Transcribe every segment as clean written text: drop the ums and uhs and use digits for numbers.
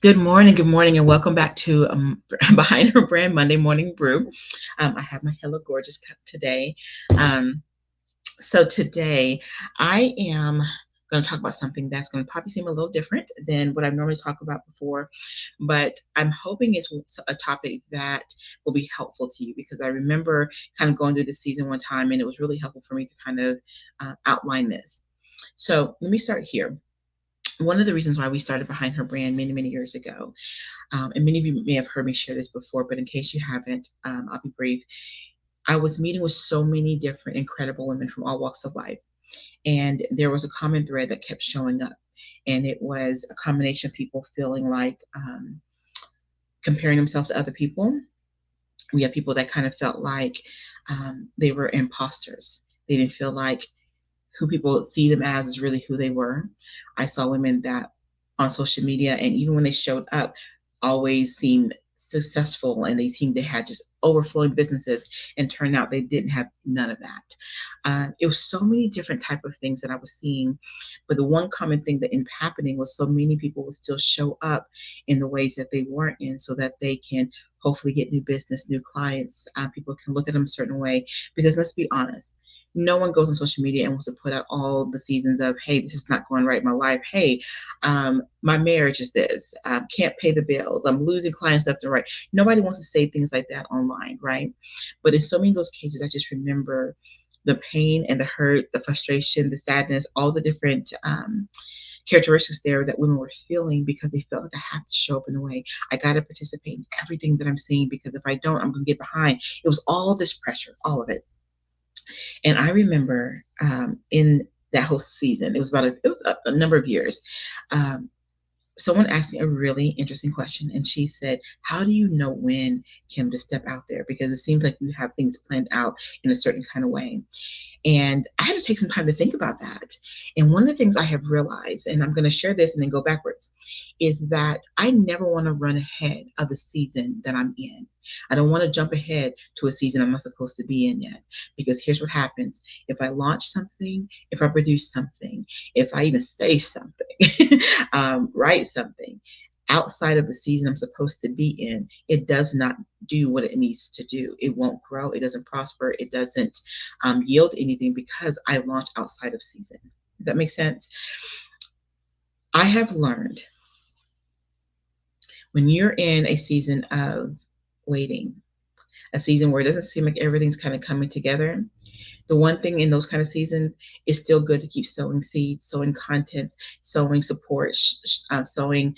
Good morning, and welcome back to Behind Her Brand Monday Morning Brew. I have my Hello Gorgeous cup today. Um, so today I am going to talk about something that's going to probably seem a little different than what I've normally talked about before, but I'm hoping it's a topic that will be helpful to you because I remember kind of going through this season one time, and it was really helpful for me to kind of outline this. So let me start here. One of the reasons why we started Behind Her Brand many, many years ago, and many of you may have heard me share this before, but in case you haven't, I'll be brief. I was meeting with so many different incredible women from all walks of life. And there was a common thread that kept showing up. And it was a combination of people feeling like comparing themselves to other people. We have people that kind of felt like they were imposters. They didn't feel like who people see them as is really who they were. I saw women that on social media, and even when they showed up, always seemed successful, and they seemed they had just overflowing businesses, and turned out they didn't have none of that. It was so many different type of things that I was seeing, but the one common thing that ended up happening was so many people would still show up in the ways that they weren't in, so that they can hopefully get new business, new clients. People can look at them a certain way, because let's be honest, no one goes on social media and wants to put out all the seasons of, hey, this is not going right in my life. Hey, my marriage is this. Can't pay the bills. I'm losing clients left and right. Nobody wants to say things like that online, right? But in so many of those cases, I just remember the pain and the hurt, the frustration, the sadness, all the different characteristics there that women were feeling, because they felt like I have to show up in a way. I got to participate in everything that I'm seeing, because if I don't, I'm going to get behind. It was all this pressure, all of it. And I remember in that whole season, it was a number of years. Um, Someone asked me a really interesting question, and she said, how do you know when, Kim, to step out there? Because it seems like you have things planned out in a certain kind of way. And I had to take some time to think about that. And one of the things I have realized, and I'm going to share this and then go backwards, is that I never want to run ahead of the season that I'm in. I don't want to jump ahead to a season I'm not supposed to be in yet. Because here's what happens: if I launch something, if I produce something, if I even say something, write something outside of the season I'm supposed to be in, it does not do what it needs to do. It won't grow. It doesn't prosper. It doesn't yield anything, because I launched outside of season. Does that make sense? I have learned, when you're in a season of waiting, a season where it doesn't seem like everything's kind of coming together, the one thing in those kind of seasons is still good to keep sowing seeds, sowing content, sowing support, sowing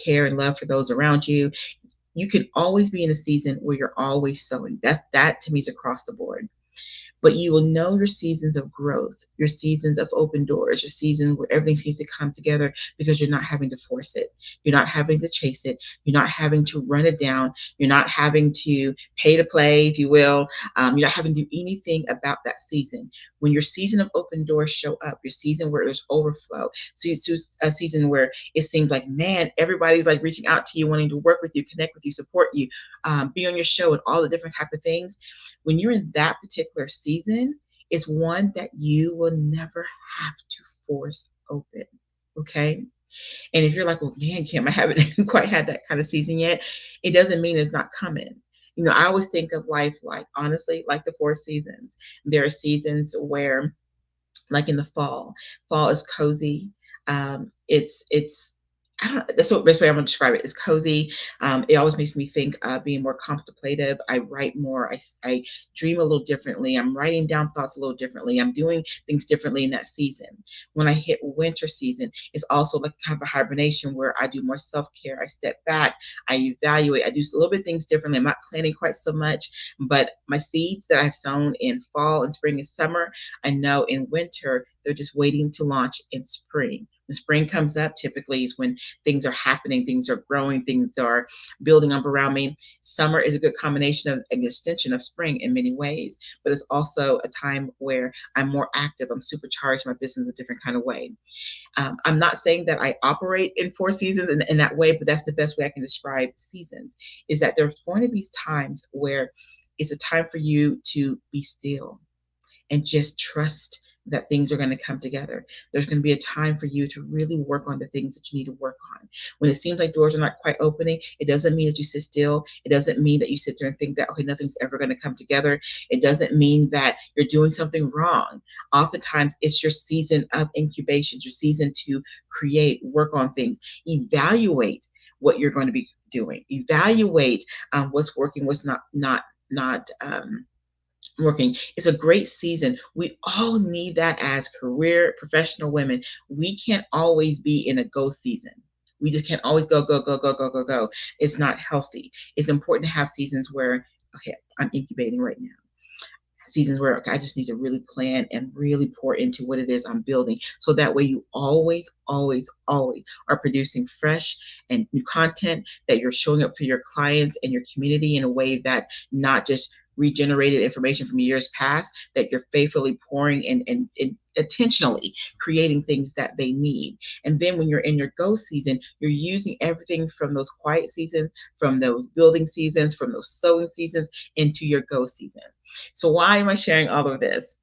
care and love for those around you. You can always be in a season where you're always sowing. That to me is across the board. But you will know your seasons of growth, your seasons of open doors, your season where everything seems to come together, because you're not having to force it. You're not having to chase it. You're not having to run it down. You're not having to pay to play, if you will. You're not having to do anything about that season. When your season of open doors show up, your season where there's overflow, so it's a season where it seems like, man, everybody's like reaching out to you, wanting to work with you, connect with you, support you, be on your show, and all the different type of things. When you're in that particular season, it's one that you will never have to force open. Okay. And if you're like, well, man, Kim, I haven't quite had that kind of season yet, it doesn't mean it's not coming. I always think of life like, honestly, like the four seasons. There are seasons where, like in the fall is cozy. It's I don't know. That's what best way I'm going to describe it. It's cozy. It always makes me think being more contemplative. I write more. I dream a little differently. I'm writing down thoughts a little differently. I'm doing things differently in that season. When I hit winter season, it's also like kind of a hibernation where I do more self-care. I step back. I evaluate. I do a little bit things differently. I'm not planning quite so much, but my seeds that I've sown in fall and spring and summer, I know in winter, they're just waiting to launch in spring. When spring comes up, typically is when things are happening, things are growing, things are building up around me. Summer is a good combination of an extension of spring in many ways, but it's also a time where I'm more active. I'm supercharged my business a different kind of way. I'm not saying that I operate in four seasons in that way, but that's the best way I can describe seasons, is that there's going to be times where it's a time for you to be still and just trust that things are going to come together. There's going to be a time for you to really work on the things that you need to work on. When it seems like doors are not quite opening, it doesn't mean that you sit still. It doesn't mean that you sit there and think that, okay, nothing's ever going to come together. It doesn't mean that you're doing something wrong. Oftentimes, it's your season of incubation, your season to create, work on things, evaluate what you're going to be doing, evaluate what's working, what's not working. It's a great season. We all need that as career professional women. We can't always be in a go season. We just can't always go, go, go, go, go, go, go. It's not healthy. It's important to have seasons where, okay, I'm incubating right now. Seasons where, okay, I just need to really plan and really pour into what it is I'm building. So that way you always, always, always are producing fresh and new content, that you're showing up for your clients and your community in a way that not just regenerated information from years past, that you're faithfully pouring and intentionally creating things that they need. And then when you're in your go season, you're using everything from those quiet seasons, from those building seasons, from those sowing seasons into your go season. So why am I sharing all of this?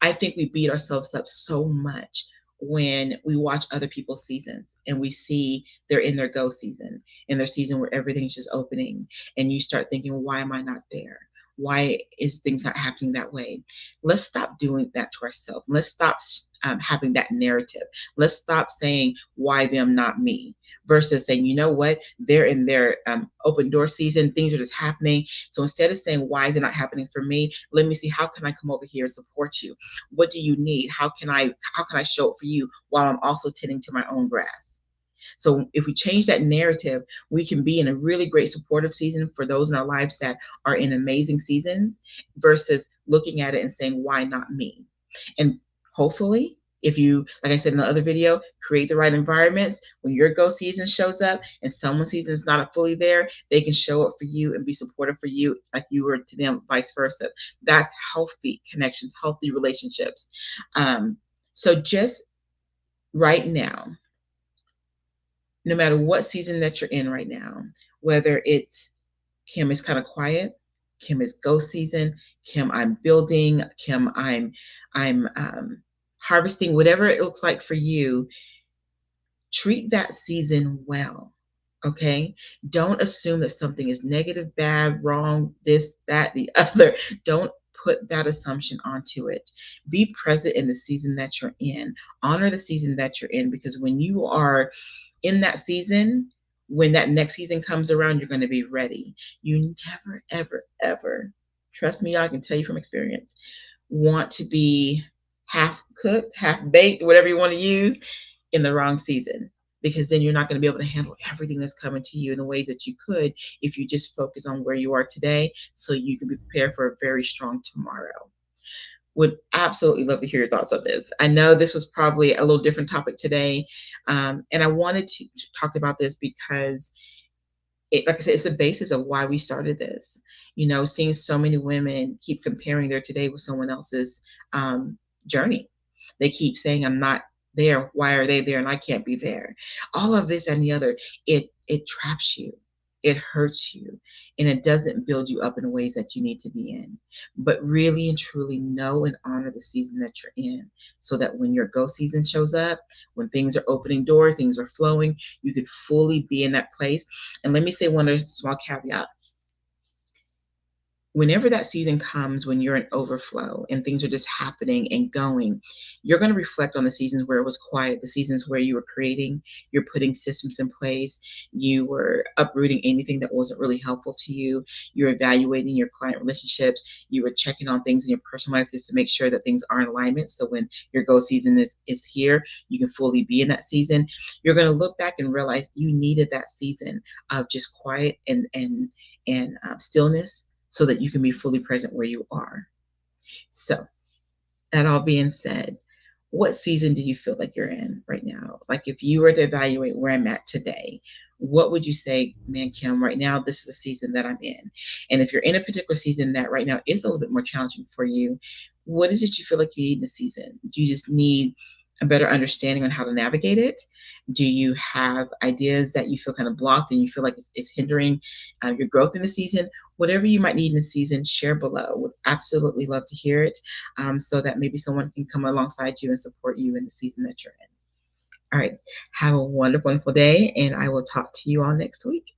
I think we beat ourselves up so much when we watch other people's seasons and we see they're in their go season, in their season where everything's just opening, and you start thinking, why am I not there? Why is things not happening that way? Let's stop doing that to ourselves. Let's stop having that narrative. Let's stop saying, why them, not me, versus saying, you know what, they're in their open door season, things are just happening. So instead of saying, why is it not happening for me? Let me see, how can I come over here and support you? What do you need? How can I show up for you while I'm also tending to my own grass? So if we change that narrative, we can be in a really great supportive season for those in our lives that are in amazing seasons, versus looking at it and saying, why not me? And hopefully, if you, like I said in the other video, create the right environments, when your go season shows up and someone's season is not fully there, they can show up for you and be supportive for you like you were to them, vice versa. That's healthy connections, healthy relationships. So just right now, no matter what season that you're in right now, whether it's Kim is kind of quiet, Kim is go season, Kim I'm building, Kim I'm harvesting, whatever it looks like for you, treat that season well. Okay, don't assume that something is negative, bad, wrong, this, that, the other. Don't put that assumption onto it. Be present in the season that you're in. Honor the season that you're in, because when you are in that season, when that next season comes around, you're going to be ready. You never, ever, ever, trust me, I can tell you from experience, want to be half cooked, half baked, whatever you want to use, in the wrong season, because then you're not going to be able to handle everything that's coming to you in the ways that you could if you just focus on where you are today, so you can be prepared for a very strong tomorrow. Would absolutely love to hear your thoughts on this. I know this was probably a little different topic today, and I wanted to talk about this because like I said, it's the basis of why we started this. You know, seeing so many women keep comparing their today with someone else's journey. They keep saying, I'm not there. Why are they there and I can't be there? All of this and the other, it traps you. It hurts you, and it doesn't build you up in ways that you need to be in. But really and truly know and honor the season that you're in, so that when your go season shows up, when things are opening doors, things are flowing, you could fully be in that place. And let me say one other small caveat. Whenever that season comes, when you're in overflow and things are just happening and going, you're going to reflect on the seasons where it was quiet, the seasons where you were creating, you're putting systems in place, you were uprooting anything that wasn't really helpful to you, you're evaluating your client relationships, you were checking on things in your personal life just to make sure that things are in alignment. So when your go season is here, you can fully be in that season. You're going to look back and realize you needed that season of just quiet and stillness, so that you can be fully present where you are. So that all being said, what season do you feel like you're in right now? Like if you were to evaluate where I'm at today, what would you say, man, Kim, right now, this is the season that I'm in? And if you're in a particular season that right now is a little bit more challenging for you, what is it you feel like you need in the season? Do you just need a better understanding on how to navigate it? Do you have ideas that you feel kind of blocked and you feel like it's hindering your growth in the season? Whatever you might need in the season, share below. Would absolutely love to hear it, so that maybe someone can come alongside you and support you in the season that you're in. All right. Have a wonderful, wonderful day, and I will talk to you all next week.